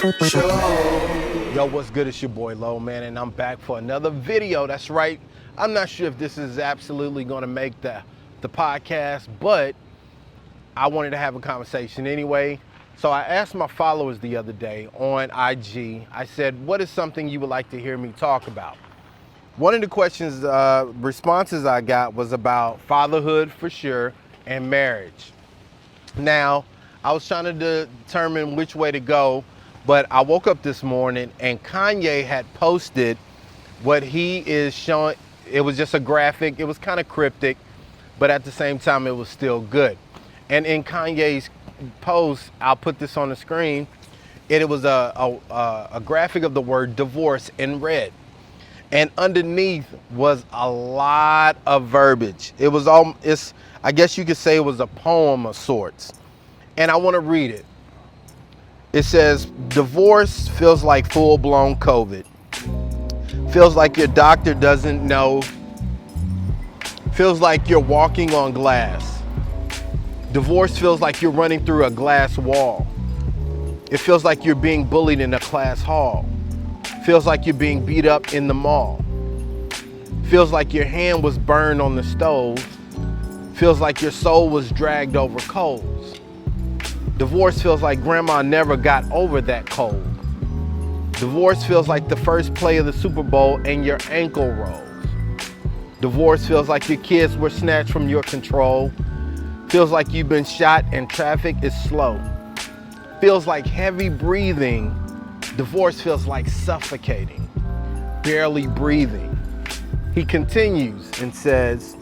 Yo, what's good? It's your boy Low, man, and I'm back for another video. That's right. I'm not sure if this is absolutely going to make the podcast, but I wanted to have a conversation anyway. So I asked my followers the other day on IG, I said, what is something you would like to hear me talk about? One of the responses I got was about fatherhood for sure and marriage. Now, I was trying to determine which way to go, but I woke up this morning and Kanye had posted what he is showing. It was just a graphic. It was kind of cryptic, but at the same time, it was still good. And in Kanye's post, I'll put this on the screen. It was a graphic of the word divorce in red. And underneath was a lot of verbiage. I guess you could say it was a poem of sorts. And I want to read it. It says, divorce feels like full-blown COVID. Feels like your doctor doesn't know. Feels like you're walking on glass. Divorce feels like you're running through a glass wall. It feels like you're being bullied in a class hall. Feels like you're being beat up in the mall. Feels like your hand was burned on the stove. Feels like your soul was dragged over coals. Divorce feels like grandma never got over that cold. Divorce feels like the first play of the Super Bowl and your ankle rolls. Divorce feels like your kids were snatched from your control. Feels like you've been shot and traffic is slow. Feels like heavy breathing. Divorce feels like suffocating, barely breathing. He continues and says,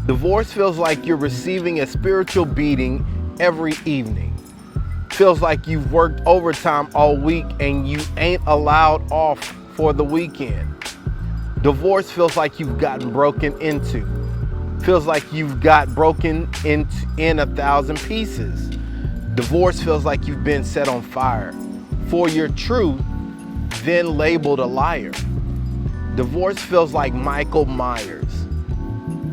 divorce feels like you're receiving a spiritual beating every evening. Feels like you've worked overtime all week and you ain't allowed off for the weekend. Divorce feels like you've gotten broken into. Feels like you've got broken in 1,000 pieces. Divorce feels like you've been set on fire for your truth, then labeled a liar. Divorce feels like Michael Myers.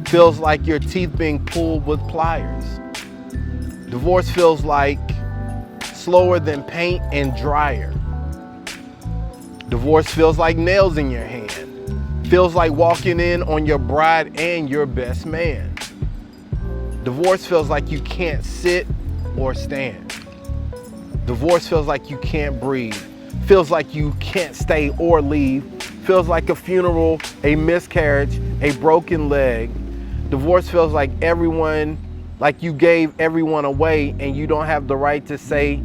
Feels like your teeth being pulled with pliers. Divorce feels like slower than paint and dryer. Divorce feels like nails in your hand. Feels like walking in on your bride and your best man. Divorce feels like you can't sit or stand. Divorce feels like you can't breathe. Feels like you can't stay or leave. Feels like a funeral, a miscarriage, a broken leg. Divorce feels like you gave everyone away and you don't have the right to say,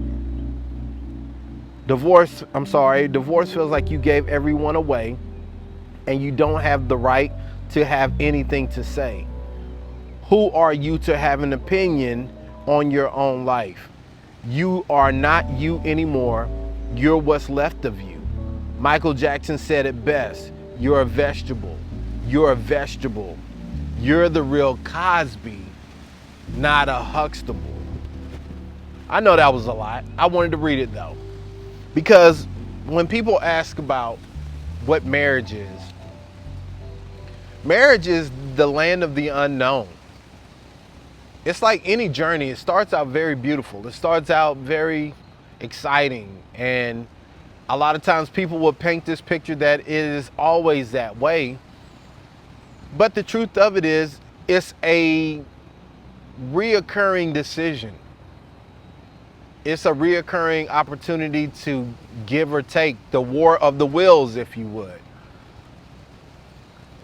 divorce feels like you gave everyone away and you don't have the right to have anything to say. Who are you to have an opinion on your own life? You are not you anymore. You're what's left of you. Michael Jackson said it best. You're a vegetable. You're a vegetable. You're the real Cosby, not a Huxtable. I know that was a lot. I wanted to read it though. Because when people ask about what marriage is the land of the unknown. It's like any journey. It starts out very beautiful. It starts out very exciting. And a lot of times people will paint this picture that it is always that way. But the truth of it is, it's a reoccurring decision. It's a reoccurring opportunity to give or take, the war of the wills, if you would.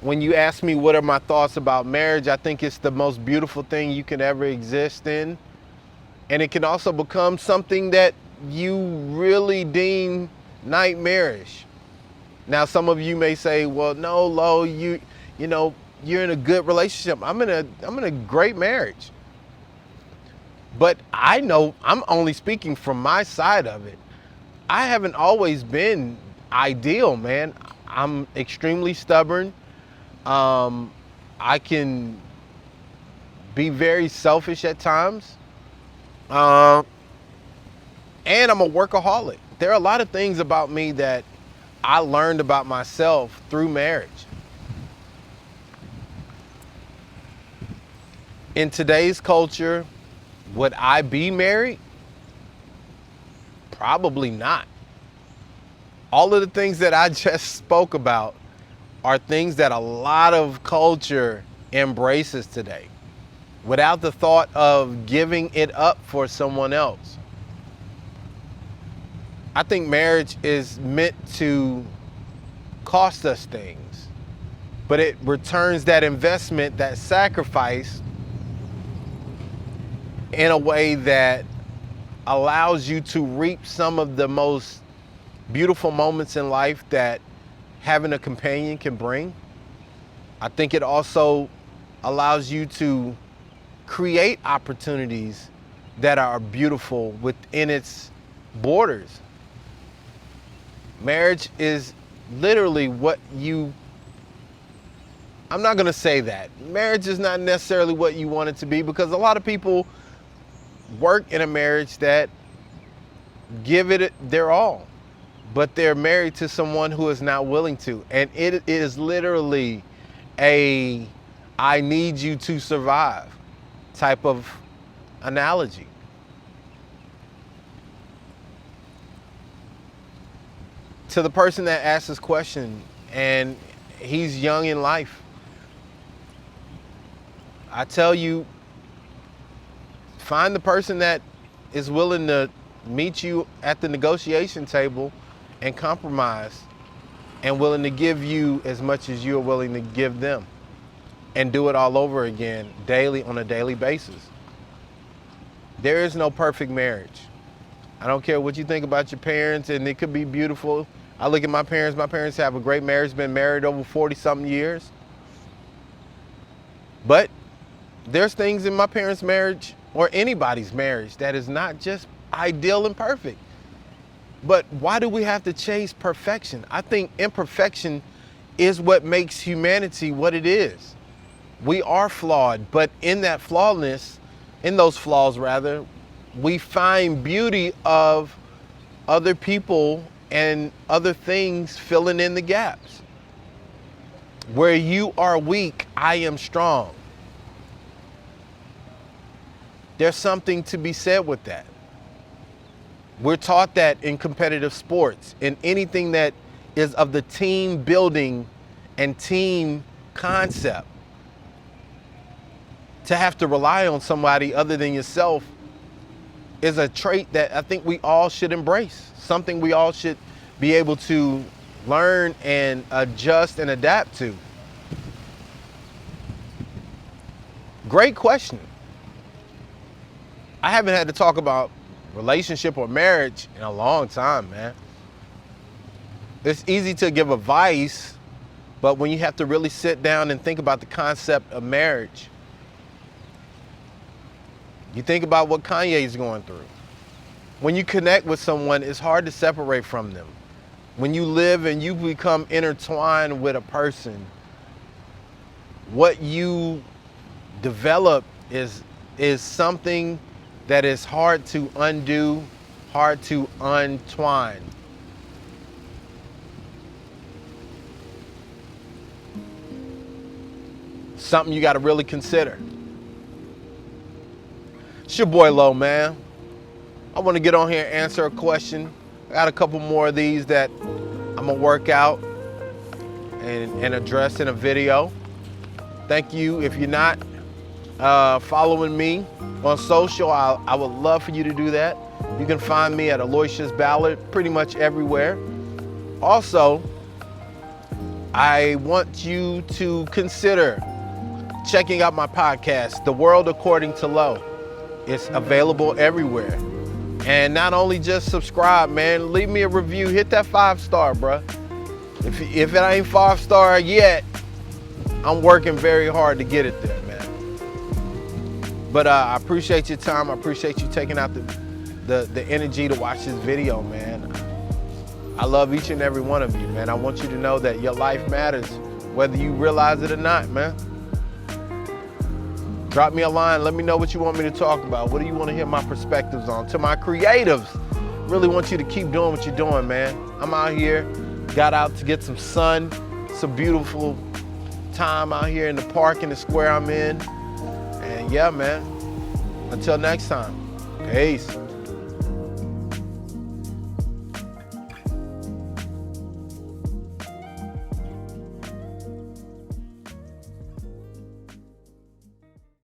When you ask me what are my thoughts about marriage, I think it's the most beautiful thing you can ever exist in. And it can also become something that you really deem nightmarish. Now, some of you may say, well, no, Lo, you're in a good relationship. I'm in a great marriage. But I know I'm only speaking from my side of it. I haven't always been ideal, man. I'm extremely stubborn. I can be very selfish at times. And I'm a workaholic. There are a lot of things about me that I learned about myself through marriage. In today's culture, would I be married? Probably not. All of the things that I just spoke about are things that a lot of culture embraces today without the thought of giving it up for someone else. I think marriage is meant to cost us things, but it returns that investment, that sacrifice, in a way that allows you to reap some of the most beautiful moments in life that having a companion can bring. I think it also allows you to create opportunities that are beautiful within its borders. Marriage is literally what you, I'm not gonna say that. Marriage is not necessarily what you want it to be, because a lot of people work in a marriage that give it their all, but they're married to someone who is not willing to. And it is literally a I need you to survive type of analogy. To the person that asked this question and he's young in life, I tell you, find the person that is willing to meet you at the negotiation table and compromise, and willing to give you as much as you're willing to give them, and do it all over again daily, on a daily basis. There is no perfect marriage. I don't care what you think about your parents, and it could be beautiful. I look at my parents have a great marriage, been married over 40-something years. But there's things in my parents' marriage, or anybody's marriage, that is not just ideal and perfect. But why do we have to chase perfection? I think imperfection is what makes humanity what it is. We are flawed, but in that flawedness, in those flaws rather, we find beauty of other people and other things filling in the gaps. Where you are weak, I am strong. There's something to be said with that. We're taught that in competitive sports, in anything that is of the team building and team concept. To have to rely on somebody other than yourself is a trait that I think we all should embrace, something we all should be able to learn and adjust and adapt to. Great question. I haven't had to talk about relationship or marriage in a long time, man. It's easy to give advice, but when you have to really sit down and think about the concept of marriage, you think about what Kanye is going through. When you connect with someone, it's hard to separate from them. When you live and you become intertwined with a person, what you develop is something that is hard to undo, hard to untwine. Something you gotta really consider. It's your boy Lo, man. I wanna get on here and answer a question. I got a couple more of these that I'm gonna work out and address in a video. Thank you. If you're not following me on social, I would love for you to do that. You can find me at Aloysius Ballard pretty much everywhere. Also, I want you to consider checking out my podcast, The World According to Lo. It's available everywhere. And not only just subscribe, man, leave me a review. Hit that 5-star, bruh. If it ain't 5-star yet, I'm working very hard to get it there, man. But I appreciate your time. I appreciate you taking out the energy to watch this video, man. I love each and every one of you, man. I want you to know that your life matters, whether you realize it or not, man. Drop me a line. Let me know what you want me to talk about. What do you want to hear my perspectives on? To my creatives, really want you to keep doing what you're doing, man. I'm out here, got out to get some sun, some beautiful time out here in the park, in the square I'm in. And yeah, man, until next time, peace.